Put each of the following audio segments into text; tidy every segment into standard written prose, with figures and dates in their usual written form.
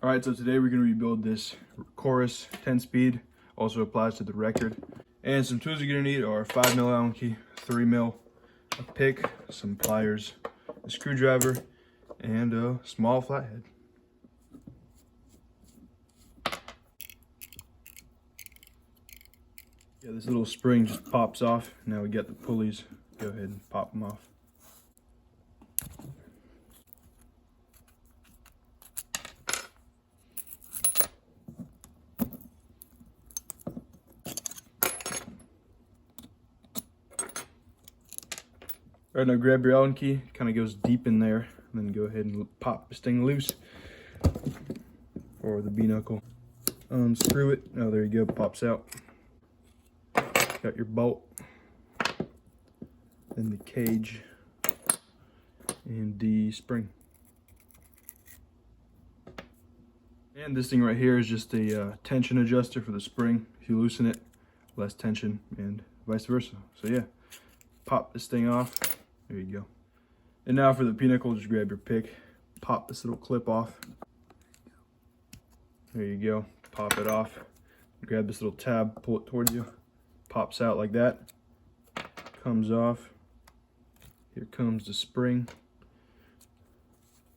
All right, so today we're going to rebuild this chorus 10-speed, also applies to the record. And some tools you're going to need are a 5mm Allen key, 3mm, a pick, some pliers, a screwdriver, and a small flathead. Yeah, this little spring just pops off. Now we got the pulleys. Go ahead and pop them off. All right, now grab your Allen key, kind of goes deep in there, and then go ahead and pop this thing loose, or the B-knuckle. Unscrew it. Oh, there you go, pops out. Got your bolt, then the cage, and the spring. And this thing right here is just a tension adjuster for the spring. If you loosen it, less tension, and vice versa. So yeah, pop this thing off. There you go. And now for the pinnacle, just grab your pick, pop this little clip off. There you go. Pop it off. Grab this little tab, pull it towards you. Pops out like that. Comes off. Here comes the spring.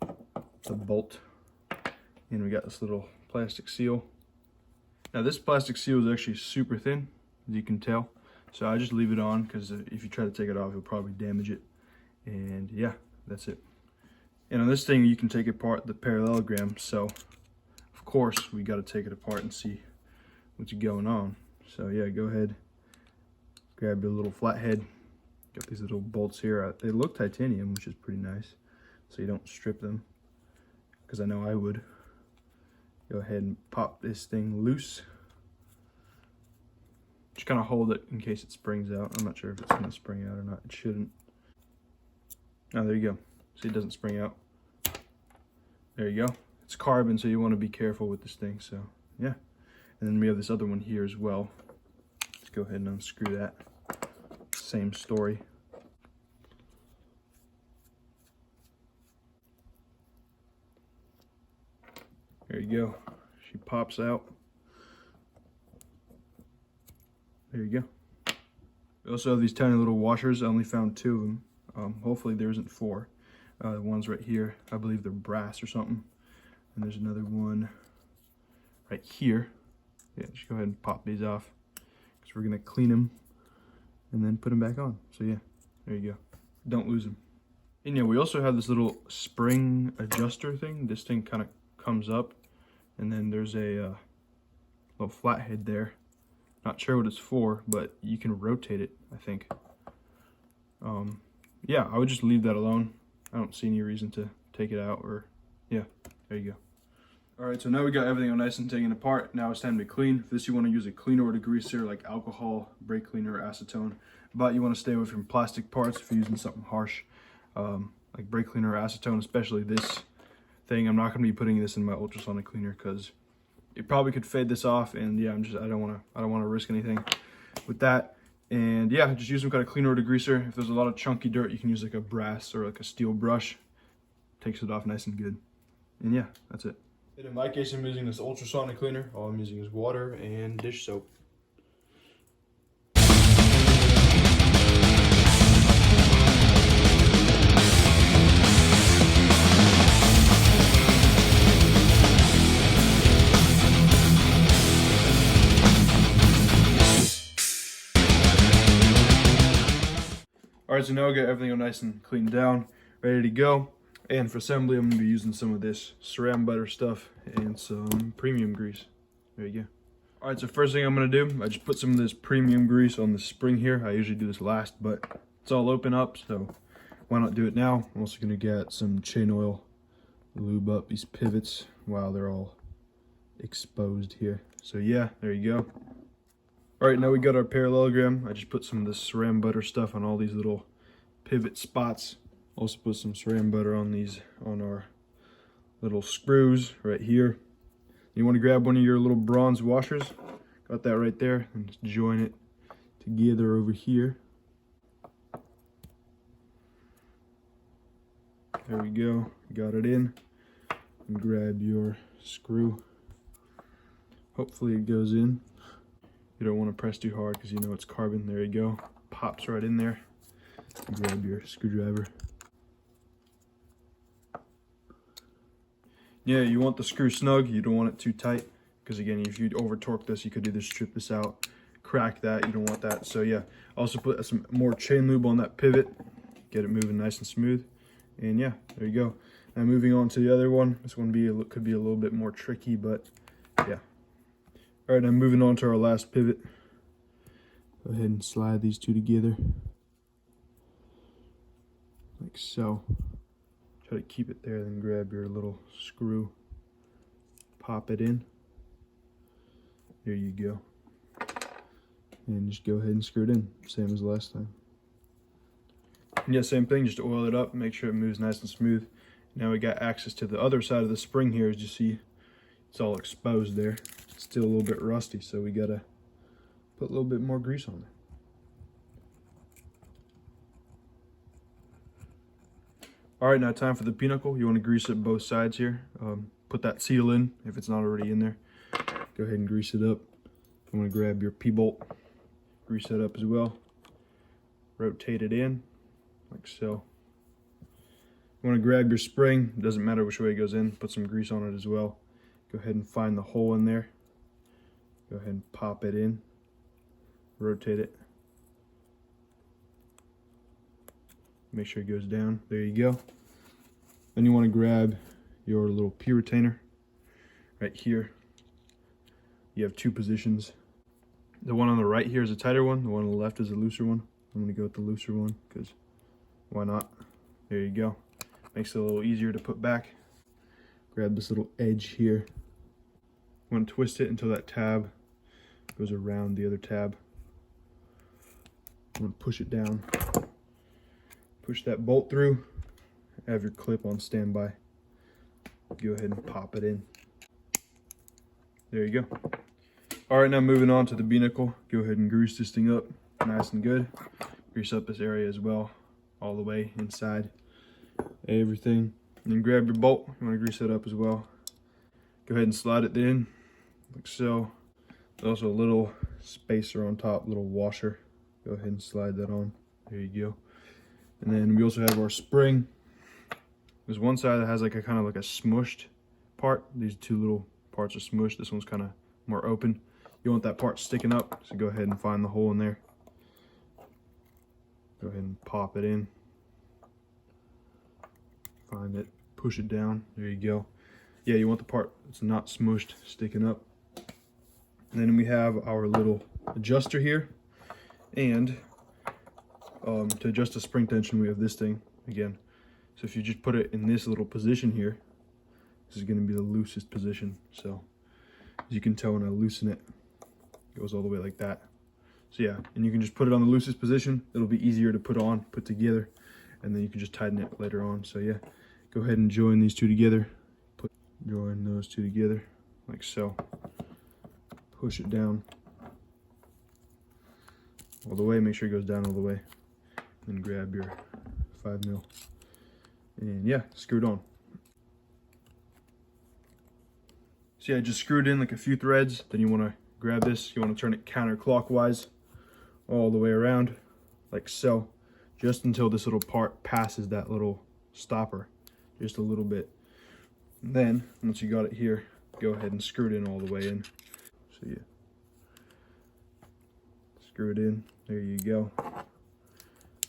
The bolt. And we got this little plastic seal. Now this plastic seal is actually super thin, as you can tell. So I just leave it on because if you try to take it off, you'll probably damage it. And yeah, that's it. And on this thing, you can take apart the parallelogram. So of course, we got to take it apart and see what's going on. So yeah, go ahead, grab your little flathead. Got these little bolts here. They look titanium, which is pretty nice. So you don't strip them, because I know I would. Go ahead and pop this thing loose. Just kind of hold it in case it springs out. I'm not sure if it's going to spring out or not. It shouldn't. Oh, there you go. See, it doesn't spring out. There you go. It's carbon, so you want to be careful with this thing. So, yeah. And then we have this other one here as well. Let's go ahead and unscrew that. Same story. There you go. She pops out. There you go. We also have these tiny little washers. I only found 2 of them. Hopefully there isn't 4. The one's right here. I believe they're brass or something. And there's another one right here. Yeah, just go ahead and pop these off, because we're gonna clean them and then put them back on. So yeah, there you go. Don't lose them. And yeah, we also have this little spring adjuster thing. This thing kind of comes up, and then there's a little flathead there. Not sure what it's for, but you can rotate it, I think. Yeah, I would just leave that alone. I don't see any reason to take it out, or yeah, there you go. All right, so now we got everything nice and taken apart. Now it's time to clean. For this, you want to use a cleaner or degreaser like alcohol, brake cleaner, or acetone. But you want to stay away from plastic parts if you're using something harsh, like brake cleaner or acetone, especially this thing. I'm not going to be putting this in my ultrasonic cleaner because it probably could fade this off, and yeah, I don't want to risk anything with that. And yeah, just use some kind of cleaner or degreaser. If there's a lot of chunky dirt, you can use like a brass or like a steel brush. Takes it off nice and good. And yeah, that's it. And in my case, I'm using this ultrasonic cleaner. All I'm using is water and dish soap. All right, so now I got everything nice and cleaned down, ready to go. And for assembly, I'm gonna be using some of this saran butter stuff and some premium grease. There you go. All right, so first thing I'm gonna do, I just put some of this premium grease on the spring here. I usually do this last, but it's all open up, so why not do it now? I'm also gonna get some chain oil, lube up these pivots while they're all exposed here. So yeah, there you go. All right, now we got our parallelogram. I just put some of this saran butter stuff on all these little pivot spots. Also put some saran butter on our little screws right here. You want to grab one of your little bronze washers. Got that right there, and just join it together over here. There we go, got it in. and grab your screw. Hopefully it goes in. You don't want to press too hard because you know it's carbon. There you go. Pops right in there. Grab your screwdriver. Yeah, you want the screw snug. You don't want it too tight because again, if you over torque this, you could either strip this out, crack that. You don't want that. So yeah, also put some more chain lube on that pivot. Get it moving nice and smooth. And yeah, there you go. Now moving on to the other one. This one could be a little bit more tricky, but yeah. All right, now moving on to our last pivot. Go ahead and slide these two together. Like so. Try to keep it there, then grab your little screw. Pop it in. There you go. And just go ahead and screw it in, same as last time. And yeah, same thing, just oil it up, make sure it moves nice and smooth. Now we got access to the other side of the spring here. As you see, it's all exposed there. It's still a little bit rusty, so we gotta put a little bit more grease on there. All right, now time for the pinnacle. You want to grease up both sides here. Put that seal in if it's not already in there. Go ahead and grease it up. I'm going to grab your P-bolt, grease that up as well. Rotate it in like so. You want to grab your spring. It doesn't matter which way it goes in. Put some grease on it as well. Go ahead and find the hole in there. Go ahead and pop it in. Rotate it. Make sure it goes down. There you go. Then you want to grab your little P retainer right here. You have two positions. The one on the right here is a tighter one. The one on the left is a looser one. I'm going to go with the looser one because why not? There you go. Makes it a little easier to put back. Grab this little edge here. You want to twist it until that tab goes around the other tab. You want to push it down. Push that bolt through. Have your clip on standby. Go ahead and pop it in. There you go. All right, now moving on to the binnacle. Go ahead and grease this thing up nice and good. Grease up this area as well, all the way inside everything. And then grab your bolt. You want to grease that up as well. Go ahead and slide it in like so. There's also a little spacer on top, little washer. Go ahead and slide that on. There you go. And then we also have our spring. There's one side that has like a kind of like a smushed part. These two little parts are smushed. This one's kind of more open. You want that part sticking up, so go ahead and find the hole in there. Go ahead and pop it in. Find it, push it down. There you go. Yeah, you want the part that's not smushed sticking up. And then we have our little adjuster here. And to adjust the spring tension, we have this thing again. So if you just put it in this little position here, this is going to be the loosest position. So as you can tell when I loosen it, it goes all the way like that. So yeah, and you can just put it on the loosest position. It'll be easier to put together, and then you can just tighten it later on. So yeah, go ahead and join these two together. Join those two together like so. Push it down all the way. Make sure it goes down all the way. Then grab your 5mm. And yeah, screw it on. So yeah, just screw it in like a few threads. Then you want to grab this. You want to turn it counterclockwise all the way around like so, just until this little part passes that little stopper just a little bit. And then once you got it here, go ahead and screw it in all the way in. So yeah, screw it in. There you go.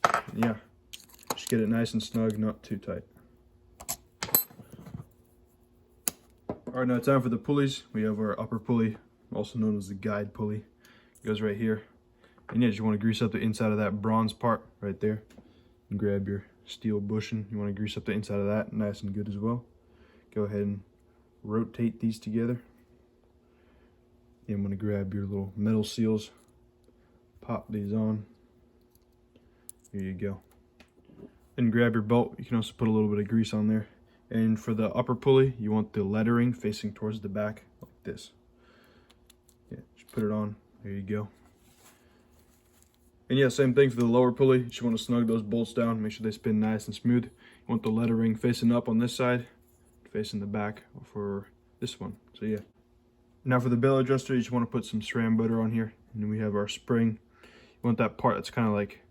And yeah, just get it nice and snug, not too tight. All right, now time for the pulleys. We have our upper pulley, also known as the guide pulley. It goes right here. And yeah, you want to grease up the inside of that bronze part right there. And grab your steel bushing. You want to grease up the inside of that nice and good as well. Go ahead and rotate these together. And I'm going to grab your little metal seals. Pop these on. Here you go. Then grab your bolt. You can also put a little bit of grease on there. And for the upper pulley, you want the lettering facing towards the back like this. Yeah, just put it on. There you go. And yeah, same thing for the lower pulley. You just want to snug those bolts down. Make sure they spin nice and smooth. You want the lettering facing up on this side, facing the back for this one. So yeah. Now for the bail adjuster, you just want to put some saran butter on here. And then we have our spring. You want that part that's kind of like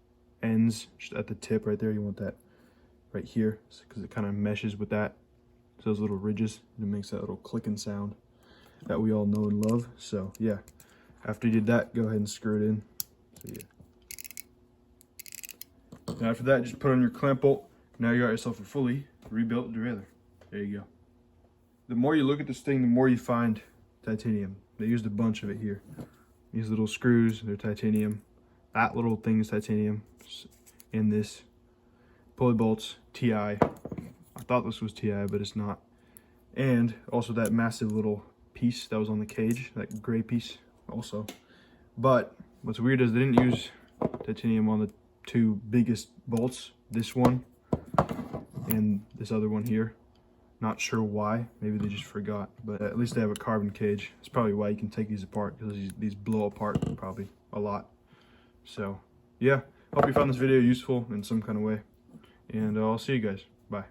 ends just at the tip right there. You want that right here because it kind of meshes with that. So those little ridges, and it makes that little clicking sound that we all know and love. So yeah, after you did that, go ahead and screw it in. So yeah. Now after that, just put on your clamp bolt. Now you got yourself a fully rebuilt derailleur. There you go. The more you look at this thing, the more you find titanium. They used a bunch of it here. These little screws, they're titanium. That little thing is titanium. And this pulley bolts, TI. I thought this was TI, but it's not. And also that massive little piece that was on the cage, that gray piece also. But what's weird is they didn't use titanium on the two biggest bolts, this one and this other one here. Not sure why, maybe they just forgot, but at least they have a carbon cage. That's probably why you can take these apart, because these blow apart probably a lot. So yeah, hope you found this video useful in some kind of way, and I'll see you guys. Bye.